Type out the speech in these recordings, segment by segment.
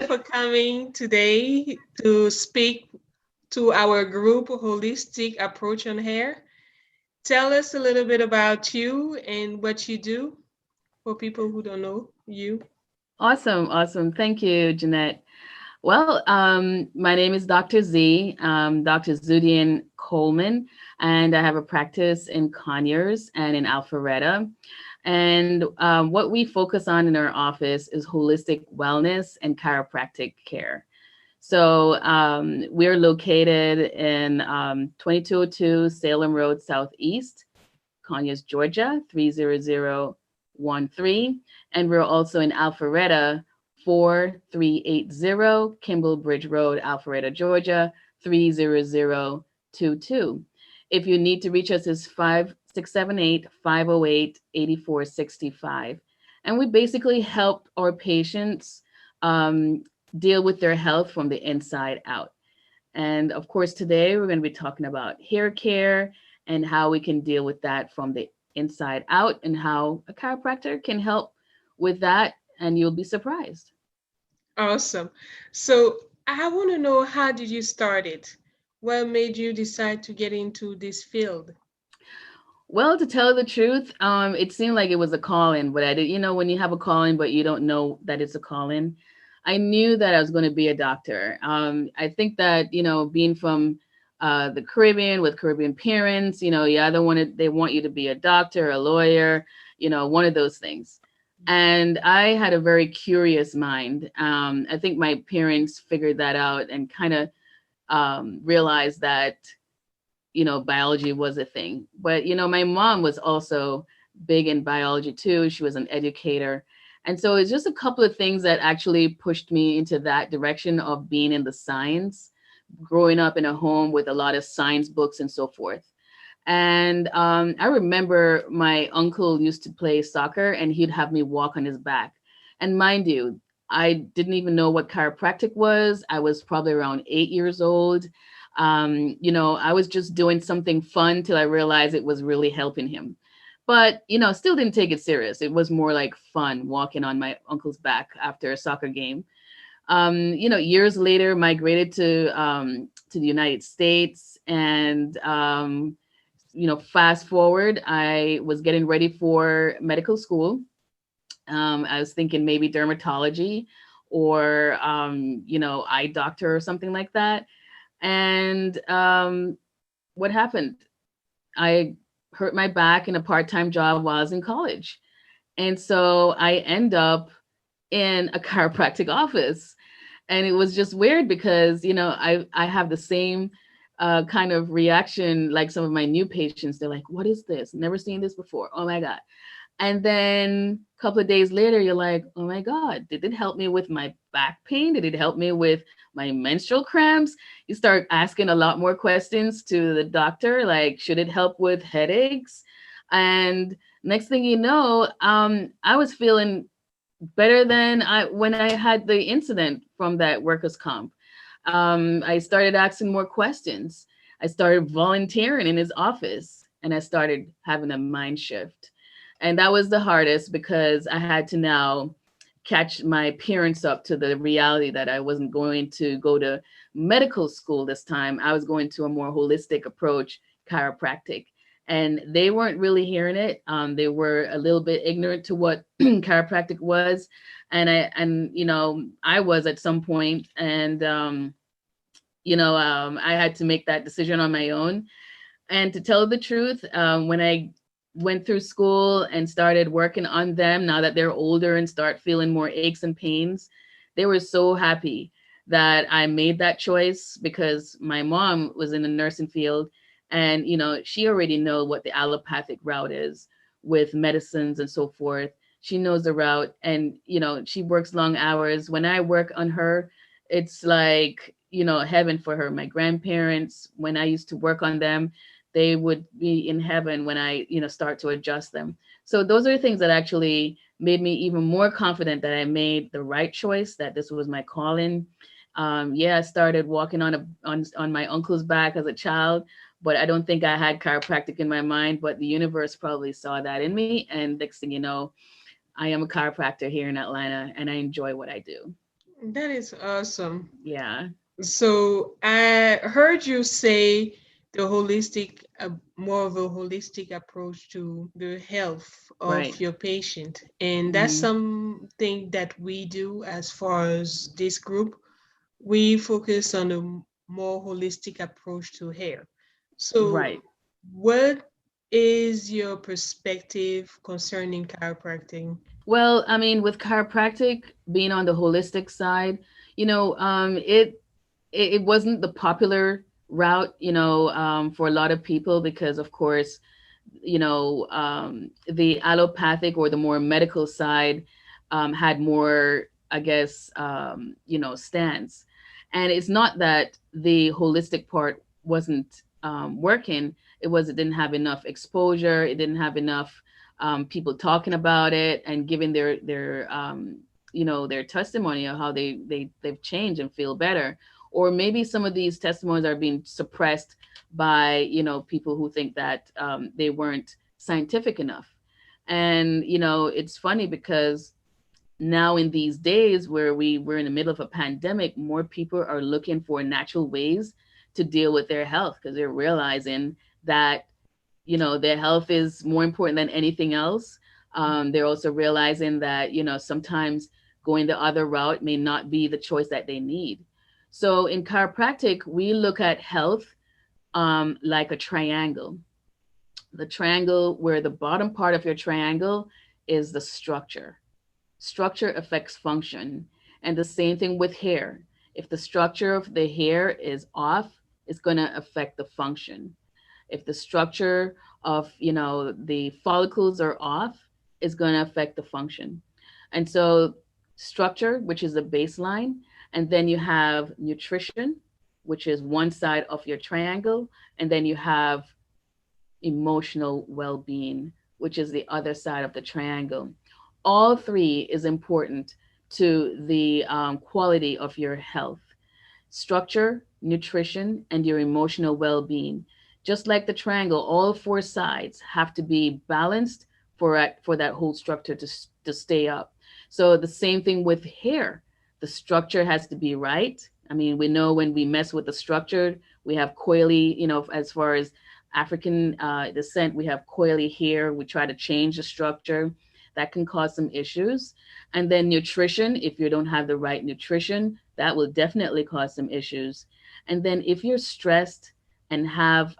for coming today to speak to our group Holistic Approach on Hair. Tell us a little bit about you and what you do for people who don't know you. Awesome, awesome. Thank you, Jeanette. Well, my name is Dr. Z, Dr. Zeudiann Coleman, and I have a practice in Conyers and in Alpharetta. And what we focus on in our office is holistic wellness and chiropractic care. So we're located in 2202 Salem Road Southeast, Conyers, Georgia, 30013. And we're also in Alpharetta, 4380 Kimball Bridge Road, Alpharetta, Georgia, 30022. If you need to reach us, is 5678-508-8465. And we basically help our patients deal with their health from the inside out. And of course, today we're going to be talking about hair care and how we can deal with that from the inside out and how a chiropractor can help with that. And you'll be surprised. Awesome. So I want to know, how did you start it? What made you decide to get into this field? Well, to tell the truth, it seemed like it was a calling, but I did, when you have a calling, but you don't know that it's a calling. I knew that I was going to be a doctor. I think that, being from the Caribbean with Caribbean parents, you either they want you to be a doctor, a lawyer, one of those things. And I had a very curious mind. I think my parents figured that out and kind of realized that biology was a thing. But, my mom was also big in biology too. She was an educator. And so it's just a couple of things that actually pushed me into that direction of being in the science, growing up in a home with a lot of science books and so forth. And I remember my uncle used to play soccer and he'd have me walk on his back. And mind you, I didn't even know what chiropractic was. I was probably around 8 years old. I was just doing something fun till I realized it was really helping him. But, still didn't take it serious. It was more like fun walking on my uncle's back after a soccer game. Years later, migrated to the United States. And, fast forward, I was getting ready for medical school. I was thinking maybe dermatology or, eye doctor or something like that. And what happened? I hurt my back in a part-time job while I was in college. And so I end up in a chiropractic office. And it was just weird because, I have the same kind of reaction like some of my new patients. They're like, what is this? Never seen this before. Oh my God. And then a couple of days later, you're like, oh my God, did it help me with my back pain? Did it help me with my menstrual cramps? You start asking a lot more questions to the doctor, like, should it help with headaches? And next thing you know, I was feeling better than when I had the incident from that workers' comp. I started asking more questions. I started volunteering in his office and I started having a mind shift. And that was the hardest because I had to now catch my parents up to the reality that I wasn't going to go to medical school this time. I was going to a more holistic approach, chiropractic. And they weren't really hearing it. They were a little bit ignorant to what chiropractic was. I was at some point, and I had to make that decision on my own. And to tell the truth, when I went through school and started working on them, now that they're older and start feeling more aches and pains, they were so happy that I made that choice because my mom was in the nursing field and, she already know what the allopathic route is with medicines and so forth. She knows the route and, she works long hours. When I work on her, it's like, heaven for her. My grandparents, when I used to work on them, they would be in heaven when I, start to adjust them. So those are the things that actually made me even more confident that I made the right choice, that this was my calling. I started walking on my uncle's back as a child, but I don't think I had chiropractic in my mind, but the universe probably saw that in me. And next thing you know, I am a chiropractor here in Atlanta and I enjoy what I do. That is awesome. Yeah, So I heard you say the holistic, more of a holistic approach to the health of right. your patient. And that's Hmm. something that we do as far as this group. We focus on a more holistic approach to hair. So, Right. what is your perspective concerning chiropractic? Well, I mean, with chiropractic being on the holistic side, it wasn't the popular route, for a lot of people because, of course, the allopathic or the more medical side had more, I guess, stance. And it's not that the holistic part wasn't working. It didn't have enough exposure. It didn't have enough people talking about it and giving their testimony of how they've changed and feel better. Or maybe some of these testimonies are being suppressed by people who think that they weren't scientific enough. And it's funny because now in these days where we're in the middle of a pandemic, more people are looking for natural ways to deal with their health because they're realizing that their health is more important than anything else. They're also realizing that sometimes going the other route may not be the choice that they need. So in chiropractic, we look at health like a triangle. The triangle where the bottom part of your triangle is the structure. Structure affects function. And the same thing with hair. If the structure of the hair is off, it's going to affect the function. If the structure of the follicles are off, it's going to affect the function. And so structure, which is the baseline, and then you have nutrition, which is one side of your triangle, and then you have emotional well-being, which is the other side of the triangle. All three is important to the quality of your health: structure, nutrition, and your emotional well-being. Just like the triangle, all four sides have to be balanced for that whole structure to stay up. So the same thing with hair. The structure has to be right. I mean, we know when we mess with the structure, we have coily, as far as African descent, we have coily hair. We try to change the structure. That can cause some issues. And then nutrition, if you don't have the right nutrition, that will definitely cause some issues. And then if you're stressed and have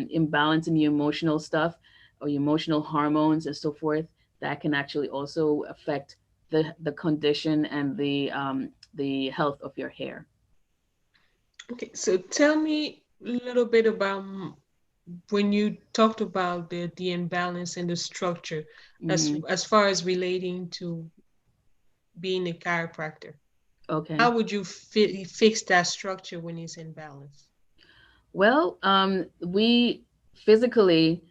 imbalance in your emotional stuff or your emotional hormones and so forth, that can actually also affect the condition and the health of your hair. Okay, so tell me a little bit about when you talked about the imbalance in the structure Hmm. as far as relating to being a chiropractor. Okay. How would you fix that structure when it's in balance? Well, we physically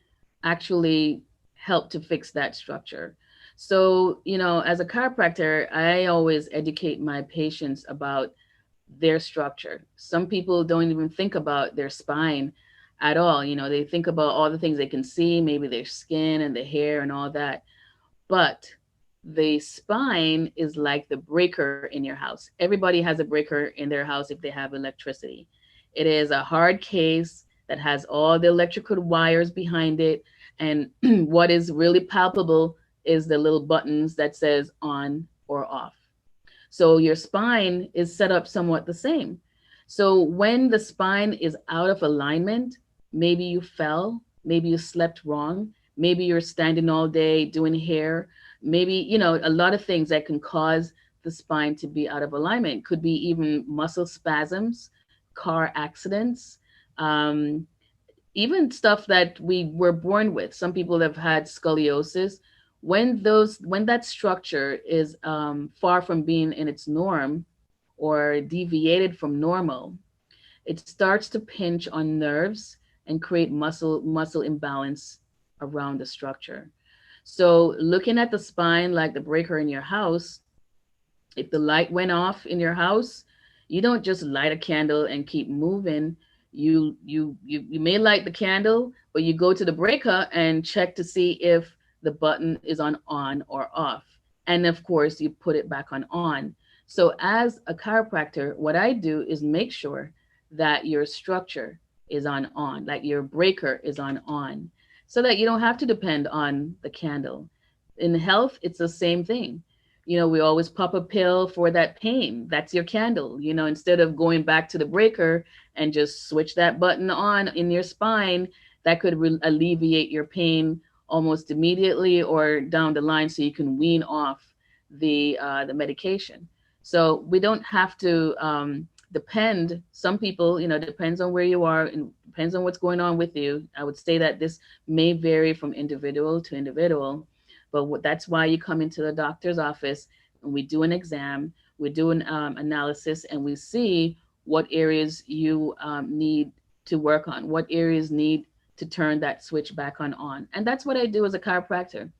actually help to fix that structure. So, as a chiropractor, I always educate my patients about their structure. Some people don't even think about their spine at all. They think about all the things they can see, maybe their skin and the hair and all that. But the spine is like the breaker in your house. Everybody has a breaker in their house if they have electricity. It is a hard case that has all the electrical wires behind it. And what is really palpable is the little buttons that says on or off. So your spine is set up somewhat the same. So when the spine is out of alignment, maybe you fell, maybe you slept wrong, maybe you're standing all day doing hair, maybe, a lot of things that can cause the spine to be out of alignment. Could be even muscle spasms, car accidents, um, even stuff that we were born with. Some people have had scoliosis. When that structure is far from being in its norm or deviated from normal, it starts to pinch on nerves and create muscle imbalance around the structure. So looking at the spine like the breaker in your house, if the light went off in your house, you don't just light a candle and keep moving. You may light the candle, but you go to the breaker and check to see if the button is on or off. And of course, you put it back on on. So as a chiropractor, what I do is make sure that your structure is on, like your breaker is on, so that you don't have to depend on the candle. In health, it's the same thing. We always pop a pill for that pain. That's your candle. Instead of going back to the breaker and just switch that button on in your spine, that could alleviate your pain almost immediately or down the line, so you can wean off the medication. So we don't have to depend. Some people, depends on where you are and depends on what's going on with you. I would say that this may vary from individual to individual, but that's why you come into the doctor's office and we do an exam, we do an analysis, and we see what areas you need to work on, what areas need to turn that switch back on. And that's what I do as a chiropractor.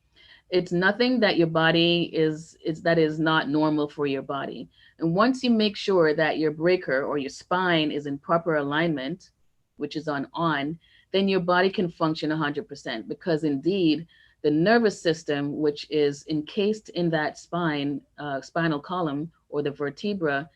It's nothing that your body is that is not normal for your body. And once you make sure that your breaker or your spine is in proper alignment, which is on, then your body can function 100%, because indeed the nervous system, which is encased in that spinal column or the vertebra,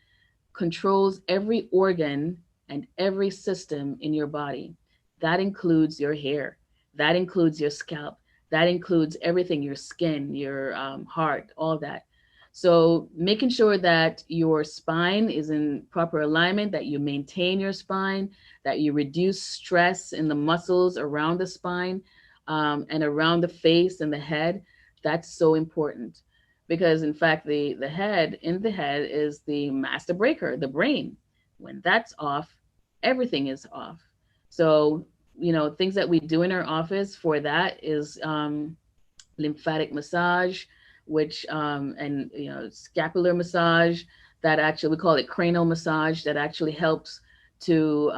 controls every organ and every system in your body. That includes your hair, that includes your scalp, that includes everything, your skin, your heart, all that. So, making sure that your spine is in proper alignment, that you maintain your spine, that you reduce stress in the muscles around the spine and around the face and the head, that's so important, because in fact the head is the master breaker, the brain. When that's off, everything is off. So things that we do in our office for that is lymphatic massage, which and scapular massage, that actually we call it cranial massage, that actually helps to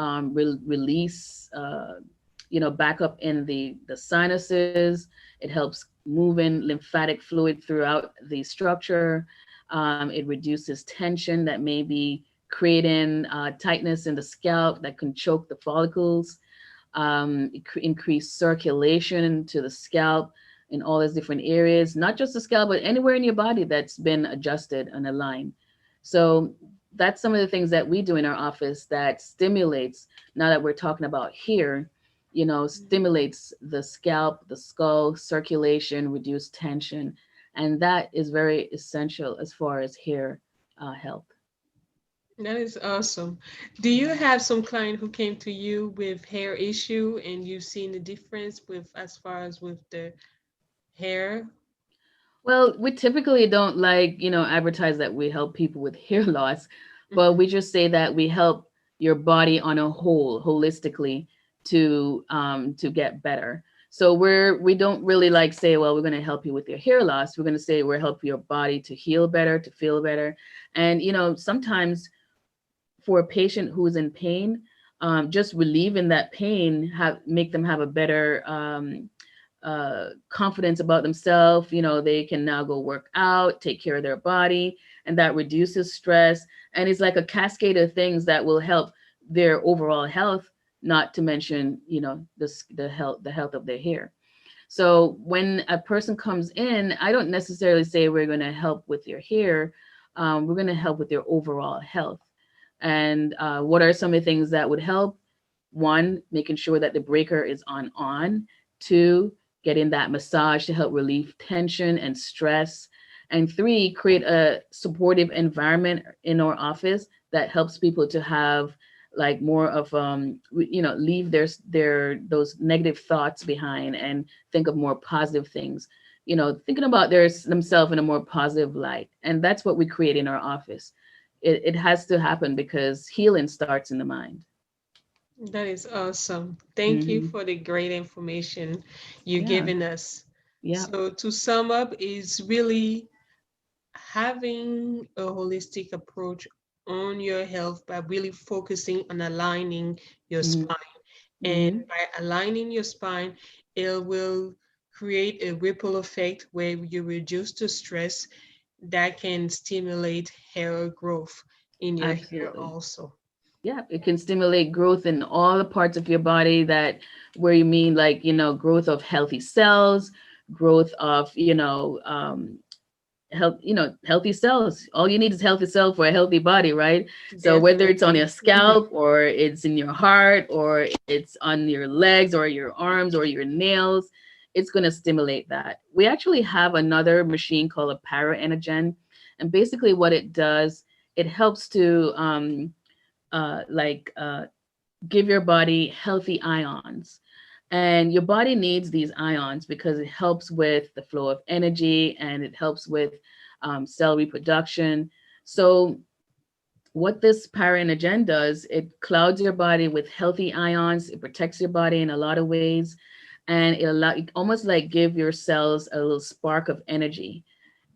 release back up in the sinuses. It helps move in lymphatic fluid throughout the structure. It reduces tension that may be creating tightness in the scalp that can choke the follicles. Increase circulation to the scalp in all these different areas, not just the scalp, but anywhere in your body that's been adjusted and aligned. So that's some of the things that we do in our office that stimulates, now that we're talking about here, stimulates the scalp, the skull, circulation, reduce tension. And that is very essential as far as hair health. That is awesome. Do you have some client who came to you with hair issue and you've seen the difference with as far as with the hair? Well, we typically don't advertise that we help people with hair loss, but we just say that we help your body on a whole, holistically, to get better. So we don't really say, well, we're going to help you with your hair loss. We're going to say we're helping your body to heal better, to feel better. And sometimes for a patient who's in pain, just relieving that pain make them have a better confidence about themselves. They can now go work out, take care of their body, and that reduces stress. And it's like a cascade of things that will help their overall health, not to mention, the health of their hair. So when a person comes in, I don't necessarily say we're going to help with your hair. We're going to help with your overall health. And what are some of the things that would help? One, making sure that the breaker is on. Two, getting that massage to help relieve tension and stress. And three, create a supportive environment in our office that helps people to have more of leave their those negative thoughts behind and think of more positive things, thinking about themselves in a more positive light. And that's what we create in our office. It has to happen because healing starts in the mind. That is awesome. Thank you Hmm. for the great information you're Yeah. giving us. Yeah. So to sum up, is really having a holistic approach on your health by really focusing on aligning your Hmm. spine. And Hmm. by aligning your spine, it will create a ripple effect where you reduce the stress that can stimulate hair growth in your hair Absolutely. also. Yeah, it can stimulate growth in all the parts of your body, that where you mean growth of healthy cells, growth of health, healthy cells. All you need is healthy cells for a healthy body, right? So whether it's on your Definitely. scalp or it's in your heart or it's on your legs or your arms or your nails, it's going to stimulate that. We actually have another machine called a paraenergen, and basically what it does, it helps to like give your body healthy ions. And your body needs these ions because it helps with the flow of energy and it helps with cell reproduction. So, what this paraenergen does, it clouds your body with healthy ions, it protects your body in a lot of ways, and it almost like give your cells a little spark of energy.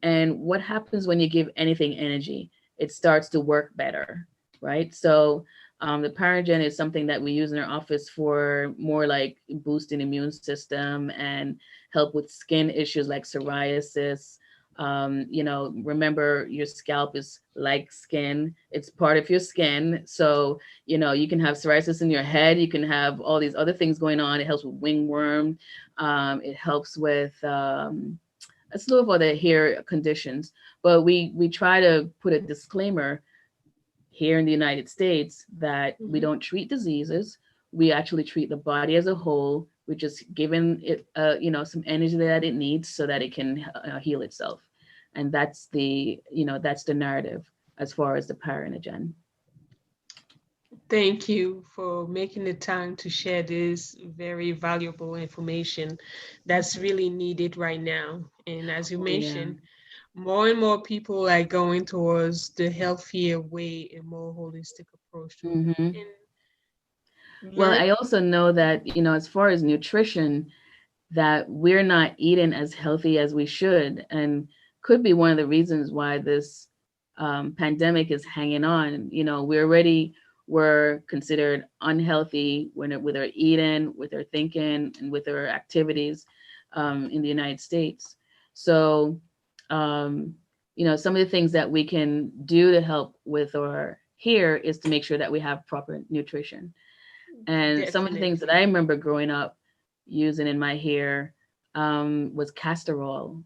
And what happens when you give anything energy? It starts to work better, right? So the Paragen is something that we use in our office for more like boosting immune system and help with skin issues like psoriasis. Remember your scalp is like skin. It's part of your skin. So, you can have psoriasis in your head. You can have all these other things going on. It helps with wingworm. It helps with a slew of other hair conditions, but we try to put a disclaimer here in the United States that we Mhm. don't treat diseases. We actually treat the body as a whole. We're just giving it, some energy that it needs so that it can heal itself, and that's the narrative as far as the Paranogen. Thank you for making the time to share this very valuable information that's really needed right now. And as you Oh yeah. mentioned, more and more people are going towards the healthier way and more holistic approach to health. hmm And Well, learn. I also know that as far as nutrition, that we're not eating as healthy as we should, and could be one of the reasons why this pandemic is hanging on. We already were considered unhealthy with our eating, with our thinking, and with our activities in the United States. So, um, some of the things that we can do to help with our here is to make sure that we have proper nutrition. And some of the things that I Definitely. remember growing up using in my hair was castor oil,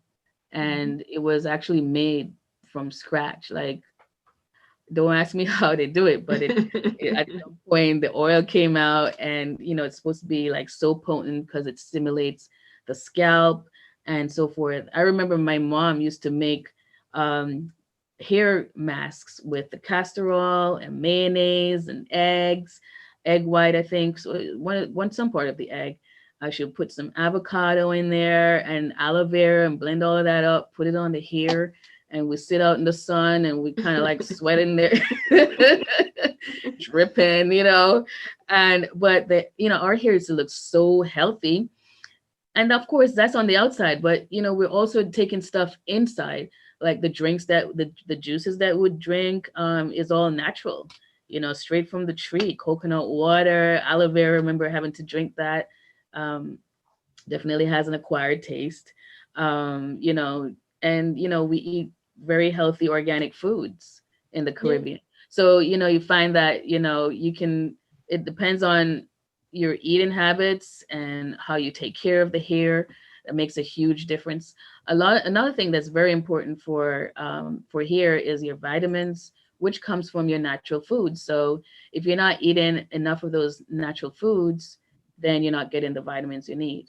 Mhm. and it was actually made from scratch. Like, don't ask me how they do it, but at some point the oil came out, and it's supposed to be like so potent because it stimulates the scalp and so forth. I remember my mom used to make um, hair masks with the castor oil and mayonnaise and egg white, I think. So one some part of the egg. I should put some avocado in there and aloe vera and blend all of that up, put it on the hair, and we sit out in the sun and we kind of like sweating there, dripping, and but our hair used to look so healthy. And of course that's on the outside, but we're also taking stuff inside, like the drinks that the juices that we drink is all natural, straight from the tree, coconut water, aloe vera. Remember having to drink that. um, Definitely has an acquired taste. um, you know and we eat very healthy organic foods in the Yeah. Caribbean. So you find that you can, it depends on your eating habits and how you take care of the hair. That makes a huge difference. Another thing that's very important for hair is your vitamins, which comes from your natural foods. So if you're not eating enough of those natural foods, then you're not getting the vitamins you need.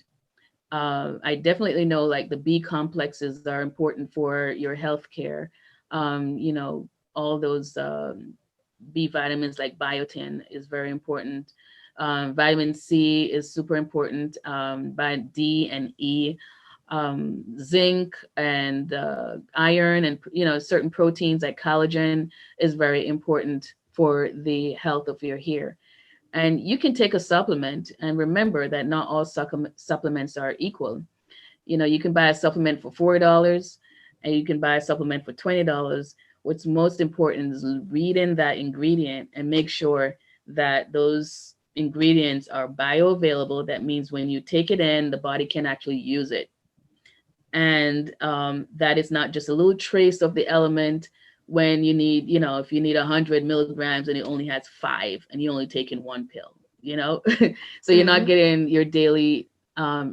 I definitely know like the B complexes are important for your health care. All those B vitamins like biotin is very important. Vitamin C is super important. By D and E, zinc and iron, and certain proteins like collagen is very important for the health of your hair. And you can take a supplement, and remember that not all supplements are equal. You can buy a supplement for $4 and you can buy a supplement for $20. What's most important is reading that ingredient and make sure that those ingredients are bioavailable. That means when you take it in, the body can actually use it, and that is not just a little trace of the element when you need, if you need 100 milligrams and it only has 5 and you only taking one pill, so you're not Mhm. getting your daily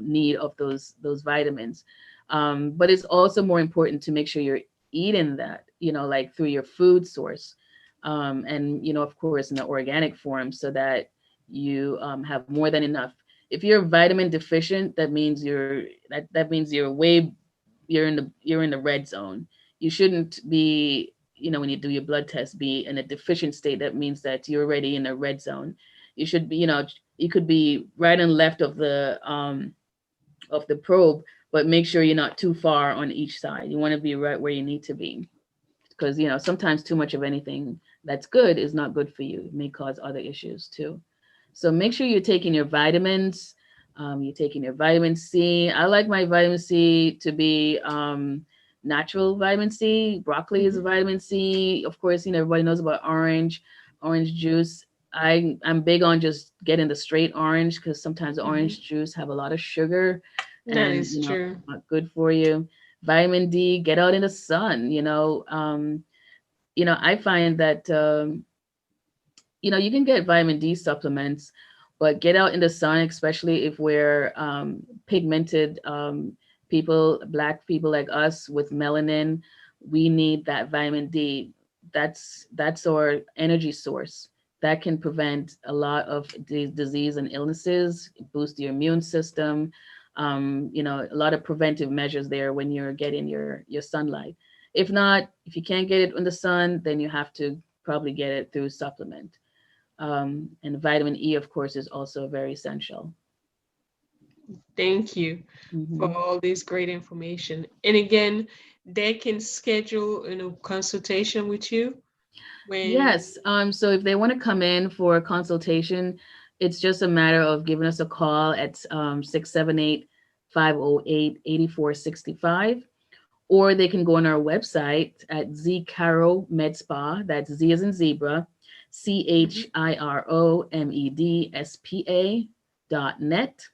need of those vitamins. But it's also more important to make sure you're eating that, like through your food source. And, of course, in the organic form, so that you have more than enough. If you're vitamin deficient, that means you're in the red zone. You shouldn't be, when you do your blood test, be in a deficient state. That means that you're already in a red zone. You should be, you could be right and left of the probe, but make sure you're not too far on each side. You want to be right where you need to be, because sometimes too much of anything that's good is not good for you. It may cause other issues too. So make sure you're taking your vitamins. You're taking your vitamin C. I like my vitamin C to be natural vitamin C. Broccoli is a Mhm. vitamin C. Of course, everybody knows about orange juice. I'm big on just getting the straight orange, because sometimes the Mhm. orange juice have a lot of sugar, That and is true. not good for you. Vitamin D, get out in the sun. I find that you can get vitamin D supplements, but get out in the sun, especially if we're pigmented people, black people like us with melanin. We need that vitamin D. That's our energy source. That can prevent a lot of disease and illnesses, boost your immune system. A lot of preventive measures there when you're getting your sunlight. If not, if you can't get it in the sun, then you have to probably get it through supplement. And vitamin E, of course, is also very essential. Thank you for Hmm. all this great information. And again, they can schedule, consultation with you when. Yes. So if they want to come in for a consultation, it's just a matter of giving us a call at 678 or they can go on our website at zcaro med spa. That's Z as in zebra, Mhm. CHIROMEDSPA.net,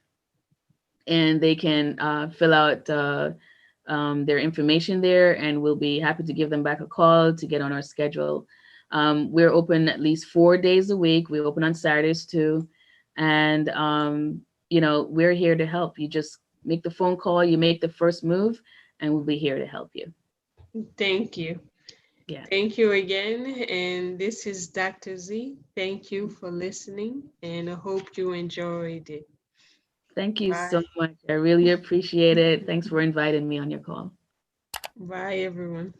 and they can fill out their information there, and we'll be happy to give them back a call to get on our schedule. We're open at least 4 days a week. We open on Saturdays too, and we're here to help. You just make the phone call, you make the first move, and we'll be here to help you. Thank you. Yeah. Thank you again. And this is Dr. Z. Thank you for listening, and I hope you enjoyed it. Thank you so Bye. much. I really appreciate it. Thanks for inviting me on your call. Bye, everyone.